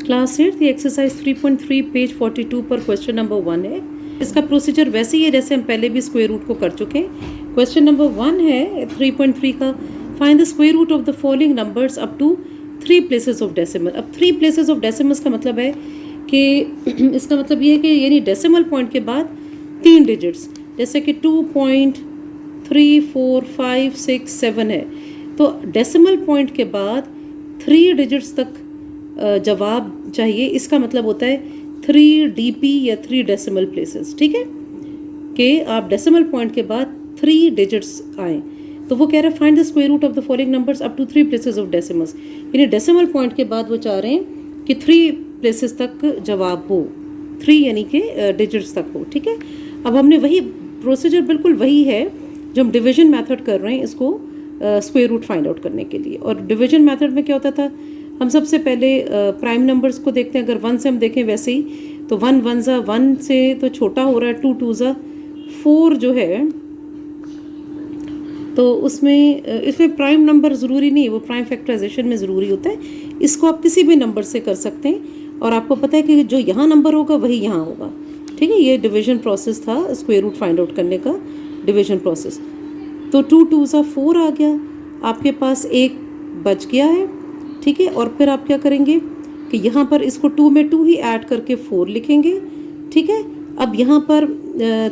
Class 8 exercise 3.3 page 42 पर question number 1 है। इसका प्रोसीजर वैसे ही है जैसे हम पहले भी स्क्वायर रूट को कर चुके हैं। क्वेश्चन नंबर 1 है 3.3 का, find the square root of the following numbers up to 3 places of decimal. अब 3 प्लेसेस ऑफ डेसिमल्स का मतलब है कि इसका मतलब ये है कि यानी डेसिमल पॉइंट के बाद 3 डिजिट्स, जैसे कि 2.34567 है, तो डेसिमल पॉइंट के बाद 3 डिजिट्स तक जवाब चाहिए। इसका मतलब होता है 3 DP या 3 डेसिमल प्लेसेस। ठीक है कि आप डेसिमल पॉइंट के बाद 3 डिजिट्स आए, तो वो कह रहा है find the square root of the following numbers up to 3 places of decimals. यानी डेसिमल पॉइंट के बाद वो चाह रहे हैं कि 3 प्लेसेस तक जवाब हो, 3 यानी कि डिजिट्स तक हो। ठीक है, अब हमने वही प्रोसीजर बिल्कुल वही है जो हम डिवीजन मेथड कर रहे हैं इसको स्क्वायर रूट फाइंड आउट करने के लिए। और डिवीजन मेथड में क्या होता था, हम सबसे पहले प्राइम नंबर्स को देखते हैं। अगर 1 से हम देखें वैसे ही, तो 1 1 ज़ा 1 से तो छोटा हो रहा है, 2 2 ज़ा 4 जो है, तो इसमें प्राइम नंबर ज़रूरी नहीं है, वो प्राइम फैक्टराइजेशन में ज़रूरी होता है। इसको आप किसी भी नंबर से कर सकते हैं और आपको पता है कि जो यहाँ नंबर होगा वही यहाँ होगा। ठीक है, ये डिवीजन प्रोसेस था स्क्वायर रूट फाइंड आउट करने का, डिवीजन प्रोसेस। तो 2 2 ज़ा 4 आ गया, आपके पास 1 बच गया है। ठीक है, और फिर आप क्या करेंगे कि यहाँ पर इसको 2 में 2 ही ऐड करके 4 लिखेंगे। ठीक है, अब यहाँ पर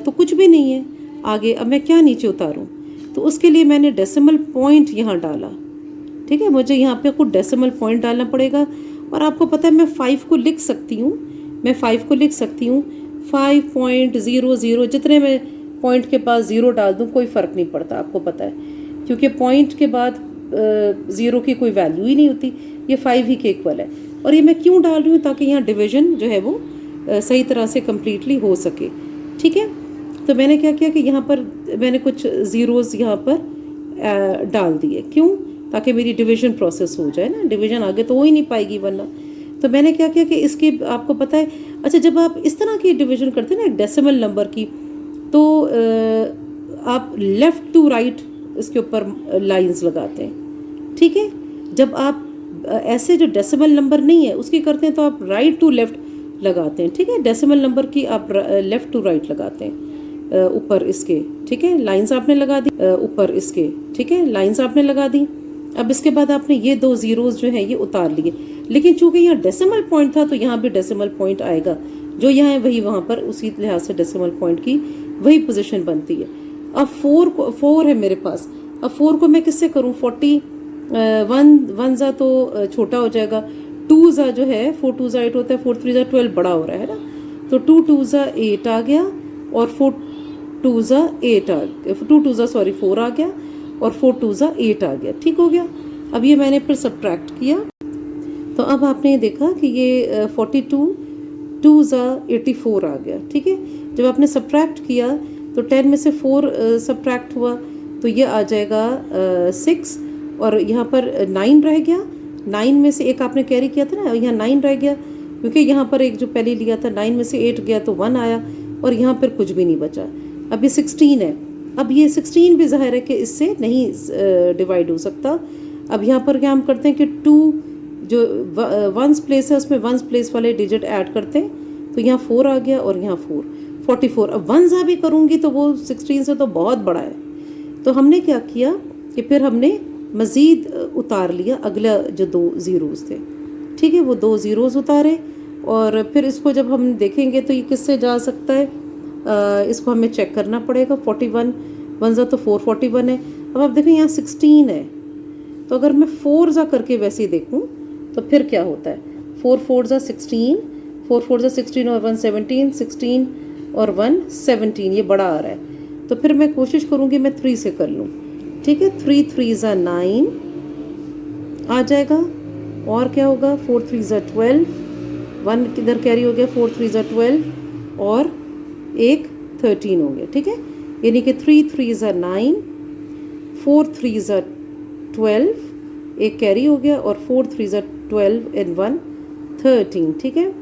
तो कुछ भी नहीं है आगे, अब मैं क्या नीचे उतारूँ, तो उसके लिए मैंने डेसिमल पॉइंट यहाँ डाला। ठीक है, मुझे यहाँ पे कुछ डेसिमल पॉइंट डालना पड़ेगा। और आपको पता है मैं 5 को लिख सकती हूँ, 5.00, जितने मैं पॉइंट के पास 0 डाल दूँ कोई फ़र्क नहीं पड़ता, आपको पता है, क्योंकि पॉइंट के बाद 0 की कोई वैल्यू ही नहीं होती, ये 5 ही के इक्वल है। और ये मैं क्यों डाल रही हूँ, ताकि यहाँ डिवीजन जो है वो सही तरह से कम्प्लीटली हो सके। ठीक है, तो मैंने क्या किया कि यहाँ पर मैंने कुछ ज़ीरोज़ यहाँ पर डाल दिए, क्यों, ताकि मेरी डिवीजन प्रोसेस हो जाए ना, डिवीजन आगे तो हो ही नहीं पाएगी वरना। तो मैंने क्या किया कि इसकी आपको पता है, अच्छा जब आप इस तरह की डिवीजन करते हैं ना एक डेसिमल नंबर की, तो आप लेफ़्ट टू राइट इसके ऊपर लाइंस लगाते हैं। ठीक है, जब आप ऐसे जो डेसिमल नंबर नहीं है उसकी करते हैं तो आप राइट टू लेफ़्ट लगाते हैं। ठीक है, डेसिमल नंबर की आप लेफ़्ट टू राइट लगाते हैं ऊपर इसके। ठीक है, लाइंस आपने लगा दी ऊपर इसके। ठीक है, लाइंस आपने लगा दी। अब इसके बाद आपने ये 2 ज़ीरोज़ जो हैं ये उतार लिए, लेकिन चूंकि यहाँ डेसिमल पॉइंट था तो यहाँ भी डेसिमल पॉइंट आएगा, जो यहाँ है वही वहाँ पर उसी लिहाज से डेसिमल पॉइंट की वही पोजीशन बनती है। अब 4 है मेरे पास, अब 4 को मैं किससे करूँ, 1 ज़ा तो छोटा हो जाएगा, 2 ज़ा जो है 4 2 ज़ा 8 होता है, 4 3 ज़ा 12 बड़ा हो रहा है ना, तो 2 2 ज़ा 8 आ गया और 4 2 ज़ा 8 आ गया, 2 2 ज़ा 4 आ गया और 4 2 ज़ा 8 आ गया। ठीक हो गया। अब ये मैंने फिर सब्ट्रैक्ट किया, तो अब आपने देखा कि ये 42 2 ज़ा 84 आ गया। ठीक है, जब आपने सब्ट्रैक्ट किया तो 10 में से 4 सब्ट्रैक्ट हुआ तो ये आ जाएगा 6, और यहाँ पर 9 रह गया। 9 में से एक आपने कैरी किया था ना, यहाँ 9 रह गया, क्योंकि यहाँ पर एक जो पहले लिया था 9 में से 8 गया तो 1 आया, और यहाँ पर कुछ भी नहीं बचा। अब ये 16 है, अब ये 16 भी ज़ाहिर है कि इससे नहीं डिवाइड हो सकता। अब यहाँ पर क्या हम करते हैं कि 2 जो 1's प्लेस है उसमें 1's प्लेस वाले डिजिट ऐड करते हैं, तो यहाँ 4 आ गया और यहाँ 4, 44। अब 1 ज़ा भी करूँगी तो वो 16 से तो बहुत बड़ा है, तो हमने क्या किया कि फिर हमने मज़ीद उतार लिया अगला जो 2 ज़ीरोज़ थे। ठीक है, वो 2 ज़ीरोज़ उतारे, और फिर इसको जब हम देखेंगे तो ये किससे जा सकता है, इसको हमें चेक करना पड़ेगा। 41 1 ज़ा तो 4 41 है। अब आप देखें यहाँ 16 है, तो अगर मैं 4 ज़ा करके वैसे ही देखूँ तो फिर क्या होता है, 4 4 ज़ा 16, 4 4 ज़ा 16 और 1 17, 16 और 1 17, ये बड़ा आ रहा है, तो फिर मैं कोशिश करूँगी मैं 3 से कर लूँ। ठीक है, 3 3 ज़ा 9 आ जाएगा, और क्या होगा, 4 3 ज़ा 12, 1 किधर कैरी हो गया, 4 3 ज़ा 12 और 1 13 हो गया। ठीक है, यानी कि 3 3 ज़ा 9, 4 3 ज़ा 12, एक कैरी हो गया, और 4 3 ज़ा 12 एंड 1 13। ठीक है,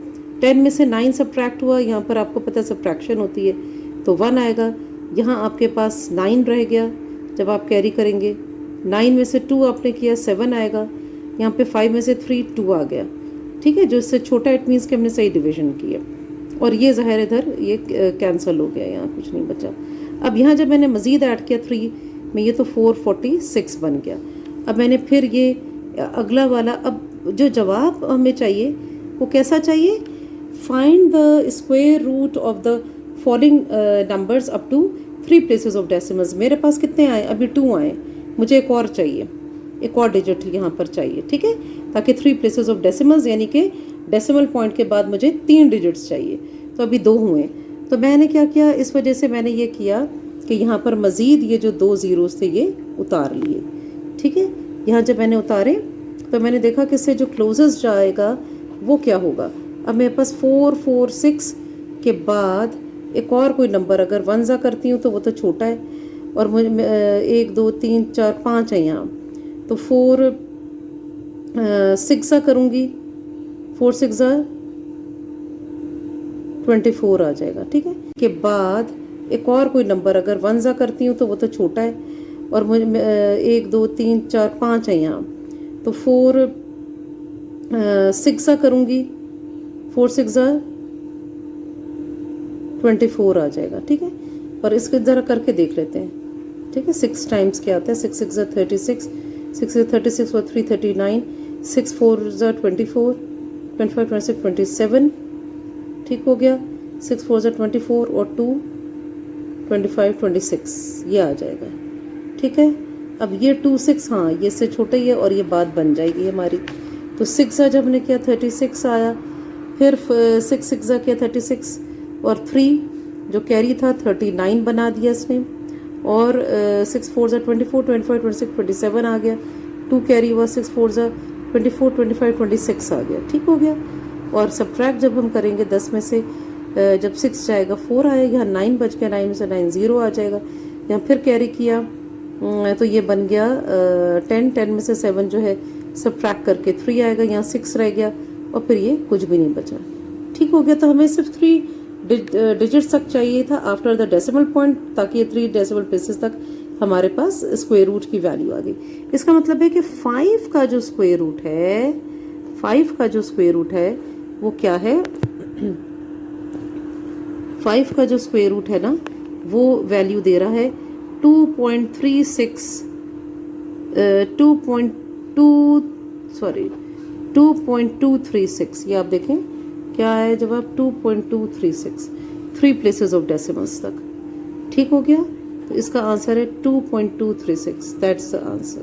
10 में से 9 सब्ट्रैक्ट हुआ, यहाँ पर आपको पता है सब्ट्रैक्शन होती है, तो 1 आएगा। यहाँ आपके पास 9 रह गया, जब आप कैरी करेंगे 9 में से 2 आपने किया 7 आएगा, यहाँ पे 5 में से 3 2 आ गया, ठीक है, जो इससे छोटा इट मीन्स कि हमने सही डिवीजन किया। और ये ज़ाहिर इधर ये कैंसिल हो गया, यहाँ कुछ नहीं बचा। अब यहाँ जब मैंने मज़ीद ऐड किया 3 में, ये तो 446 बन गया। अब मैंने फिर ये अगला वाला, अब जो जवाब हमें चाहिए वो कैसा चाहिए, find the square root of the following numbers up to 3 places of decimals. मेरे पास कितने आए, अभी 2 आए, मुझे एक और चाहिए, एक और डिजिट यहाँ पर चाहिए, ठीक है, ताकि 3 प्लेसेस ऑफ डेसिमल्स, यानी कि डेसिमल पॉइंट के बाद मुझे 3 डिजिट्स चाहिए। तो अभी 2 हुए, तो मैंने क्या किया, इस वजह से मैंने ये किया कि यहाँ पर मज़ीद ये जो 2 ज़ीरोज़ थे ये उतार लिए, ठीक है। यहाँ जब मैंने उतारे तो मैंने देखा कि इससे जो क्लोजेस्ट जाएगा वो क्या होगा। अब मेरे पास 446 के बाद एक और कोई नंबर अगर 1 ज़ा करती हूँ तो वो तो छोटा है, और मुझे 1 2 3 4 5 है यहाँ, तो 4 6 ज़ा करूँगी, 4 6 ज़ा 24 आ जाएगा, ठीक है। के बाद एक और कोई नंबर अगर 1 ज़ा करती हूँ तो वो तो छोटा है, और मुझे 1 2 3 4 5 है यहाँ, तो 4 6 ज़ा करूँगी, 4 6 ज़ा 24 आ जाएगा, ठीक है। और इसके ज़रा करके देख लेते हैं, ठीक है। 6 टाइम्स क्या आता है, 6 6 ज़ा 36, 6 से 36 और 3 39, 6 4 ज़ा 24, 25 26 27, ठीक हो गया। 6 4 ज़ा 24 और 2 25 26, ये आ जाएगा, ठीक है। अब ये 2 6, हाँ ये इससे छोटा ही है और ये बात बन जाएगी हमारी। तो 6 ज़ा जब हमने किया 36 आया, फिर 6 6 ज़ा किया 36, और 3 जो कैरी था 39 बना दिया इसने, और 6 4 ज़ा 24, 25 26 27 आ गया, 2 कैरी हुआ, 6 4 ज़ा 24, 25 26 आ गया, ठीक हो गया। और सब्ट्रैक्ट जब हम करेंगे 10 में से जब 6 जाएगा 4 आएगा, यहाँ 9 बच गया, 9 में से 9 0 आ जाएगा, यहाँ फिर कैरी किया तो ये बन गया 10, 10 में से 7 जो है सब्ट्रैक्ट करके 3 आएगा, यहाँ 6 रह गया, और फिर ये कुछ भी नहीं बचा, ठीक हो गया। तो हमें सिर्फ 3 डिजिट्स तक चाहिए था आफ्टर द डेसिमल पॉइंट, ताकि ये 3 डेसिमल प्लेसेस तक हमारे पास स्क्वायर रूट की वैल्यू आ गई। इसका मतलब है कि 5 का जो स्क्वायर रूट है, 5 का जो स्क्वायर रूट है वो क्या है, 5 का जो स्क्वायर रूट है ना, वो वैल्यू दे रहा है 2.36 2.236। ये आप देखें क्या है जवाब, 2.236, 3 प्लेसेस ऑफ डेसिमल्स तक, ठीक हो गया। तो इसका आंसर है 2.236, that's the answer.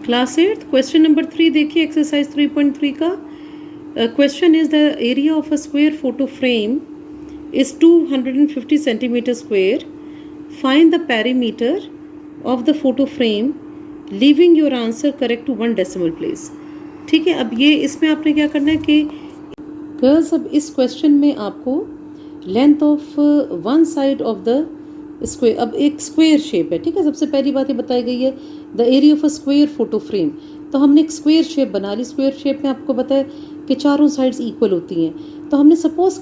Class 8 question number 3 देखिए, एक्सरसाइज 3.3 का question is the area of a square photo frame is 250 centimeter square. Find the perimeter of the photo frame, leaving your answer correct to 1 decimal place. ठीक है, अब ये इसमें आपने क्या करना है कि गर्ल्स, अब इस क्वेश्चन में आपको length of 1 side of the square, अब एक स्क्वायर शेप है, ठीक है। सबसे पहली बात ये बताई गई है the area of a square photo frame, तो हमने एक स्क्वायर शेप बना ली। स्क्वायर शेप में आपको पता है कि चारों साइड्स इक्वल होती हैं, तो हमने सपोज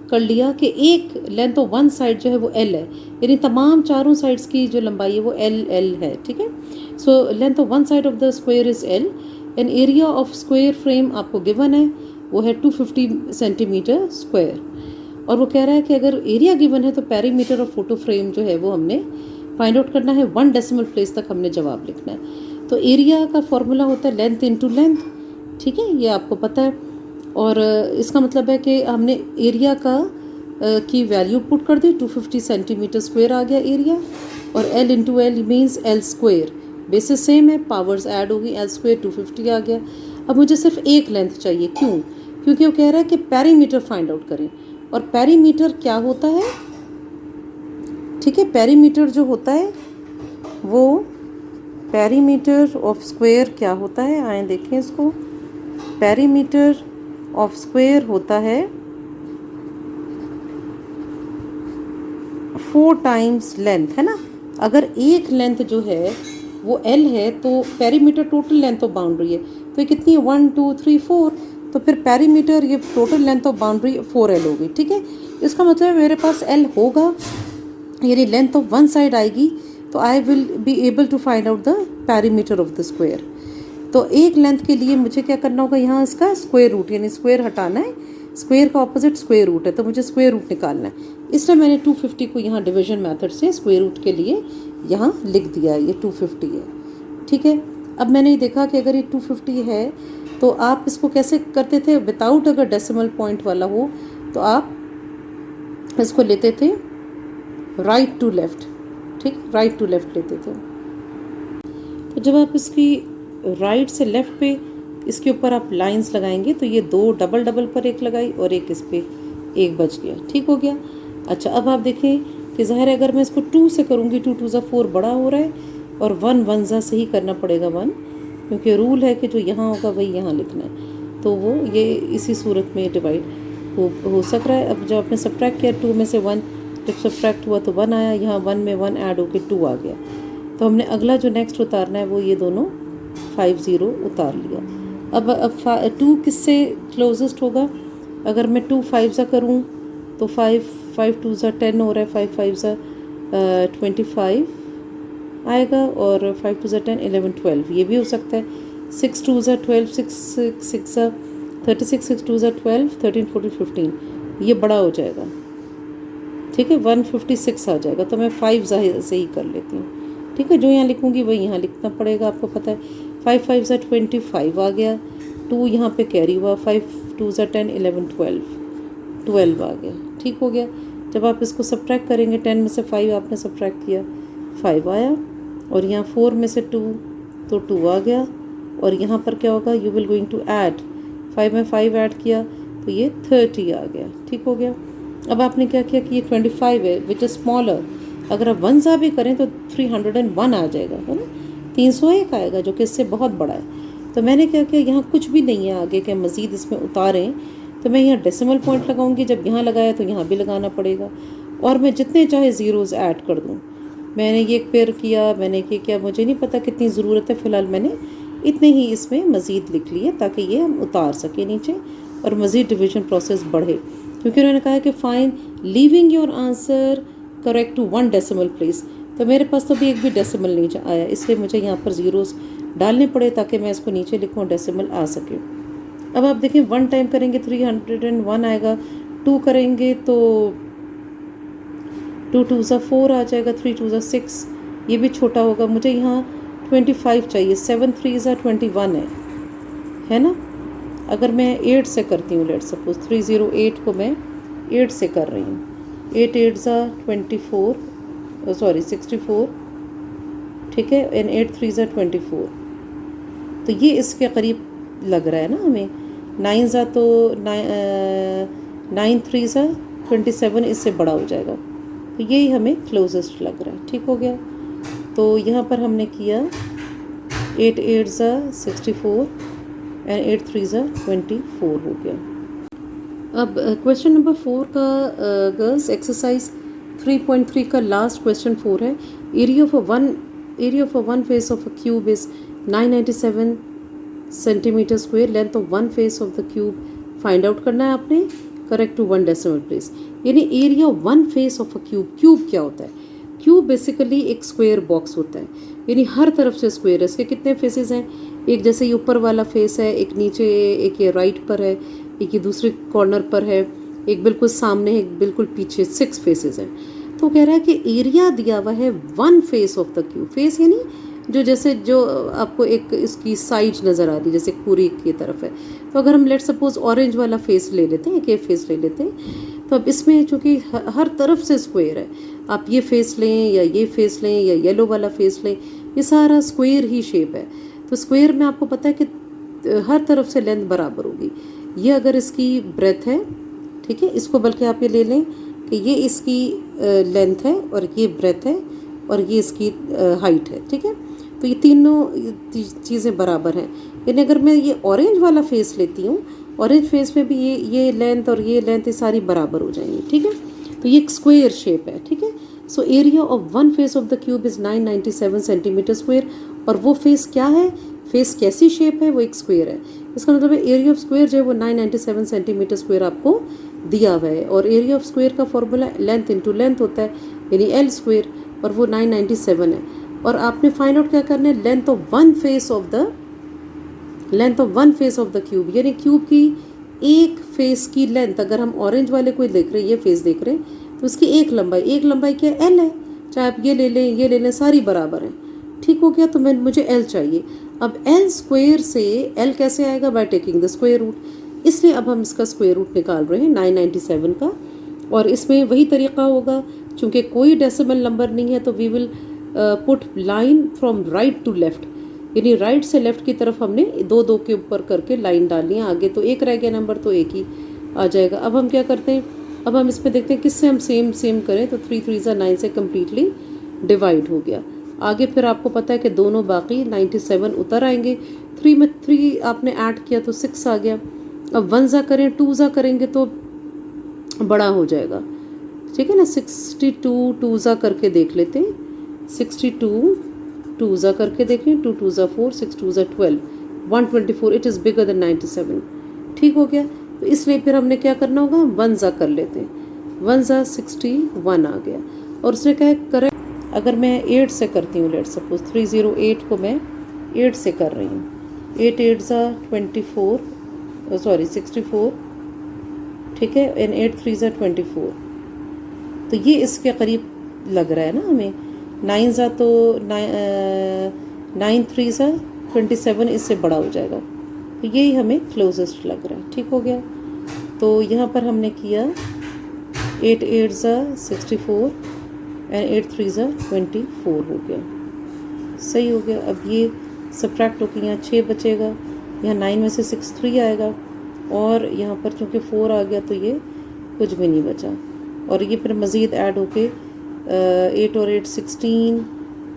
कर लिया कि एक लेंथ ऑफ 1 साइड जो है वो L है, यानी तमाम चारों साइड्स की जो लंबाई है वो L है, ठीक है। So length of 1 side of the square is L and area of square frame आपको गिवन है वो है 250 सेंटीमीटर स्क्वायर, और वो कह रहा है कि अगर एरिया गिवन है तो पेरीमीटर ऑफ फोटो फ्रेम जो है वो हमने फाइंड आउट करना है, 1 डेसिमल प्लेस तक हमने जवाब लिखना है। तो एरिया का फॉर्मूला होता है लेंथ इनटू लेंथ, ठीक है, ये आपको पता है। और इसका मतलब है कि हमने एरिया का की वैल्यू पुट कर दी, 250 सेंटीमीटर स्क्वायर आ गया एरिया, और L into L means L square, basis same है, पावर्स ऐड होगी, L स्क्वायर 250 आ गया। अब मुझे सिर्फ एक लेंथ चाहिए, क्यों? क्योंकि वो कह रहा है कि पेरीमीटर फाइंड आउट करें, और पेरीमीटर क्या होता है? ठीक है, पेरीमीटर जो होता है वो पेरीमीटर ऑफ स्क्वायर क्या होता है, आए देखें इसको। पेरीमीटर ऑफ स्क्वायर होता है 4 टाइम्स लेंथ, है ना। अगर एक लेंथ जो है वो L है तो perimeter total length of boundary है, तो ये कितनी है, 1 2 3 4, तो फिर पेरीमीटर ये total length of boundary 4L होगी। ठीक है, इसका मतलब मेरे पास L होगा, यानी लेंथ ऑफ वन साइड आएगी, तो I will be able to find out the perimeter of the square. तो एक लेंथ के लिए मुझे क्या करना होगा, यहाँ इसका स्क्वायर रूट, यानी स्क्वायर हटाना है, स्क्वायर का ऑपोजिट स्क्वायर रूट है, तो मुझे स्क्वायर रूट निकालना है। इसलिए मैंने 250 को यहाँ डिवीजन मेथड से स्क्वायर रूट के लिए यहाँ लिख दिया है, ये 250 है। ठीक है, अब मैंने देखा कि अगर ये 250 है तो आप इसको कैसे करते थे विदाउट, अगर डेसिमल पॉइंट वाला हो तो आप इसको लेते थे राइट टू लेफ़्ट। ठीक, राइट टू लेफ़्ट लेते थे। तो जब आप इसकी राइट से लेफ़्ट पे इसके ऊपर आप लाइंस लगाएंगे तो ये 2 डबल डबल पर एक लगाई और एक इस पे एक बच गया। ठीक हो गया। अच्छा, अब आप देखें कि ज़ाहिर है अगर मैं इसको 2 से करूँगी, 2 2 4 बड़ा हो रहा है, और 1 1 सही करना पड़ेगा 1, क्योंकि रूल है कि जो यहाँ होगा वही यहाँ लिखना है, तो वो ये इसी सूरत में डिवाइड हो सक रहा है। अब जब आपने सब्ट्रैक्ट किया 2 में से 1, जब सब्ट्रैक्ट हुआ तो 1 आया, यहाँ 1 में 1 ऐड होकर 2 आ गया। तो हमने अगला जो नेक्स्ट उतारना है वो ये दोनों 5 0 उतार लिया। अब 2 किससे क्लोजेस्ट होगा? अगर मैं 2 5 करूँ तो 5 5 2 10 हो रहा है, 5 5 25 आएगा, और 5 2 10 11 12, ये भी हो सकता है। 6 2 12 6 6 36 6 2 12 13 14 15, ये बड़ा हो जाएगा। ठीक है, 156 आ जाएगा, तो मैं 5 से ही कर लेती हूँ। ठीक है, जो यहाँ लिखूँगी वही यहाँ लिखना पड़ेगा, आपको पता है। 5 5 25 आ गया, 2 यहाँ पे कैरी हुआ, 5 2 10 11 12 आ गया। ठीक हो गया। जब आप इसको सब्ट्रैक्ट करेंगे, 10 में से 5 आपने सब्ट्रैक्ट किया, 5 आया, और यहाँ 4 में से 2 तो 2 आ गया, और यहाँ पर क्या होगा, you will going to add, 5 में 5 ऐड किया तो ये 30 आ गया। ठीक हो गया। अब आपने क्या किया कि ये 25 है विच इज़ स्मॉलर, अगर आप 1 सा भी करें तो 301 आ जाएगा, है ना, 301 आएगा, जो कि इससे बहुत बड़ा है। तो मैंने क्या किया, यहाँ कुछ भी नहीं है आगे के मज़ीद इसमें उतारें, तो मैं यहाँ डेसिमल पॉइंट लगाऊंगी, जब यहाँ लगाया तो यहाँ भी लगाना पड़ेगा, और मैं जितने चाहे ज़ीरोज़ ऐड कर दूँ। मैंने ये पेयर किया, मैंने ये किया, मुझे नहीं पता कितनी ज़रूरत है, फ़िलहाल मैंने इतने ही इसमें मज़ीद लिख लिए ताकि ये हम उतार सकें नीचे और मज़ीद डिवीजन प्रोसेस बढ़े, क्योंकि उन्होंने कहा कि fine leaving your answer correct to 1 decimal place. तो मेरे पास तो भी एक भी डेसिमल नहीं आया, इसलिए मुझे यहाँ पर ज़ीरोज़ डालने पड़े ताकि मैं इसको नीचे लिखूँ, डेसिमल आ सके। अब आप देखें 1 टाइम करेंगे 301 आएगा, 2 करेंगे तो 2 2 4 आ जाएगा, 3 2 6, ये भी छोटा होगा। मुझे यहाँ 25 चाहिए, 7 3 21 है ना। अगर मैं 8 से करती हूँ, लेट सपोज 308 को मैं 8 से कर रही हूँ, 8 8 24, सॉरी 64, ठीक है, एंड 8 3 24, तो ये इसके करीब लग रहा है ना हमें। 9 तो 9 3 27, इससे बड़ा हो जाएगा, तो यही हमें क्लोजेस्ट लग रहा है। ठीक हो गया। तो यहाँ पर हमने किया 8 8 64 एंड 8 3 24 हो गया। अब क्वेश्चन नंबर 4 का गर्ल्स एक्सरसाइज 3.3 का लास्ट क्वेश्चन 4 है। Area of one face of a cube is 997 centimetre square, length of one face of the cube find out करना है आपने, करेक्ट टू 1 डेसिमल प्लेस। यानी area one face of a cube, cube क्या होता है? Cube basically एक square box होता है, यानी हर तरफ से स्क्वायर है। इसके कितने फेसेस हैं? एक जैसे ये ऊपर वाला फेस है, एक नीचे, एक ये राइट पर है, एक ये दूसरे कॉर्नर पर है, एक बिल्कुल सामने है, एक बिल्कुल पीछे, 6 फेसेस हैं। तो कह रहा है कि एरिया दिया हुआ है one face of the cube. Face यानी जो जैसे जो आपको एक इसकी साइड नज़र आ रही है जैसे पूरी की तरफ है। तो अगर हम लेट सपोज ऑरेंज वाला फेस ले लेते हैं, एक ये फेस ले लेते हैं, तो अब इसमें चूँकि हर तरफ से स्क्वायर है, आप ये फेस लें या ये फेस लें या येलो वाला फेस लें, ये सारा स्क्वायर ही शेप है। तो स्क्वायर में आपको पता है कि हर तरफ से लेंथ बराबर होगी। ये अगर इसकी ब्रेथ है, ठीक है, इसको बल्कि आप ये ले लें कि ये इसकी लेंथ है और ये ब्रेथ है और ये इसकी हाइट है, ठीक है। तो ये तीनों चीज़ें बराबर हैं। यानी अगर मैं ये ऑरेंज वाला फेस लेती हूँ, ऑरेंज फेस में भी ये लेंथ और ये लेंथ ये सारी बराबर हो जाएंगी, ठीक है। तो ये एक स्क्वायर शेप है, ठीक है। So area of one face of the cube is 997 centimetre square. और वो फेस क्या है, फेस कैसी शेप है, वो एक स्क्वायर है। इसका मतलब है एरिया ऑफ स्क्वायर जो है वो 997 सेंटीमीटर स्क्वायर आपको दिया हुआ है। और एरिया ऑफ स्क्वायर का फॉर्मूला लेंथ इंटू लेंथ होता है, यानी एल स्क्वायर, और वो 997 है। और आपने फाइंड आउट क्या करना है, length of one face of the cube, यानी क्यूब की एक फेस की लेंथ। अगर हम ऑरेंज वाले को देख रहे हैं, ये फेस देख रहे हैं, तो उसकी एक लंबाई क्या एल है। चाहे आप ये ले लें सारी बराबर है, ठीक हो गया। तो मुझे एल चाहिए। अब एल स्क्वायर से एल कैसे आएगा, by taking the square root. इसलिए अब हम इसका स्क्वायर रूट निकाल रहे हैं 997 का। और इसमें वही तरीका होगा, चूँकि कोई डेसिमल नंबर नहीं है, तो we will put line from right to left, यानी राइट से लेफ्ट की तरफ हमने दो के ऊपर करके लाइन डालनी है। आगे तो एक रह गया नंबर, तो एक ही आ जाएगा। अब हम क्या करते हैं, अब हम इसमें देखते हैं किससे हम सेम करें। तो 3 3 9 से कम्प्लीटली डिवाइड हो गया। आगे फिर आपको पता है कि दोनों बाकी 97 उतर आएंगे। 3 में 3 आपने ऐड किया तो 6 आ गया। अब 1 ज़ा करें, 2 ज़ा करेंगे तो बड़ा हो जाएगा, ठीक है ना। 62 2 ज़ा करके देख लेते हैं। 62 2 ज़ा करके देखें, 2 2 ज़ा 4, 6 2 ज़ा 12, 124। इट इज़ बिगर देन 97, ठीक हो गया। तो इसलिए फिर हमने क्या करना होगा, 1 ज़ा कर लेते हैं। 1 ज़ा 61 आ गया। और उसने क्या करें, अगर मैं 8 से करती हूँ, लेट सपोज 308 को मैं 8 से कर रही हूँ, 8 8 ज़ा 24, सॉरी 64, ठीक है, एंड 8 3 ज़ा 24। तो ये इसके करीब लग रहा है ना हमें। 9 ज़ा तो 9 3 ज़ा 27, इससे बड़ा हो जाएगा। तो यही हमें क्लोजेस्ट लग रहा है, ठीक हो गया। तो यहाँ पर हमने किया 8 8 ज़ा 64 एंड 8 3 ज़ा 24 हो गया, सही हो गया। अब ये सब्ट्रैक्ट होकर यहाँ 6 बचेगा, यहाँ 9 में से 6 3 आएगा, और यहाँ पर चूँकि 4 आ गया तो ये कुछ भी नहीं बचा। और ये फिर मज़ीद ऐड होके 8 और 8 16,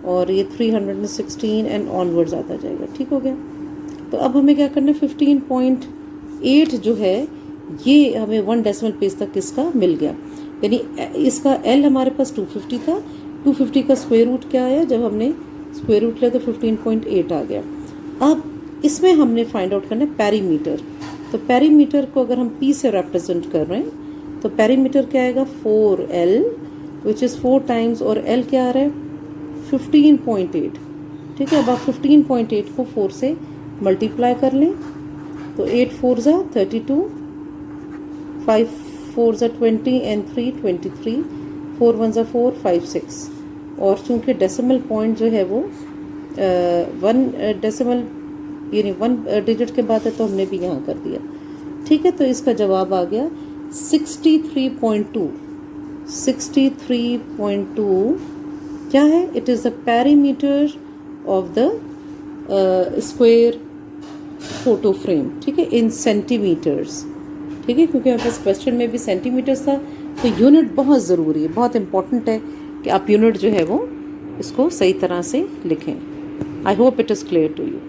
और ये 316 एंड ऑनवर्ड्स आता जाएगा, ठीक हो गया। तो अब हमें क्या करना है, 15.8 जो है ये हमें 1 डेसिमल प्लेस तक इसका मिल गया। यानी इसका एल हमारे पास 250 था, 250 का स्क्वायर रूट क्या आया, जब हमने स्क्वायर रूट लिया तो 15.8 आ गया। अब इसमें हमने फाइंड आउट करना है पेरीमीटर। तो पेरीमीटर को अगर हम पी से रिप्रेजेंट कर रहे हैं, तो पेरीमीटर क्या आएगा, 4L, विच इज़ 4 टाइम्स, और L क्या आ रहा है 15.8, ठीक है। अब आप 15.8 को 4 से मल्टीप्लाई कर लें, तो 8 4 ज़ा 32, 5 4 ज़ा 20 एंड 3 23, 4 1 ज़ा 4, 5 6। और चूँकि डेसिमल पॉइंट जो है वो 1 डेसिमल यानी 1 डिजिट के बाद है, तो हमने भी यहाँ कर दिया, ठीक है। तो इसका जवाब आ गया 63.2। 63.2 क्या है, it is the perimeter of the square photo frame, ठीक है, इन सेंटीमीटर्स, ठीक है, क्योंकि हमारे पास क्वेश्चन में भी सेंटीमीटर्स था। तो यूनिट बहुत ज़रूरी है, बहुत इंपॉर्टेंट है कि आप यूनिट जो है वो इसको सही तरह से लिखें। I hope it is clear to you.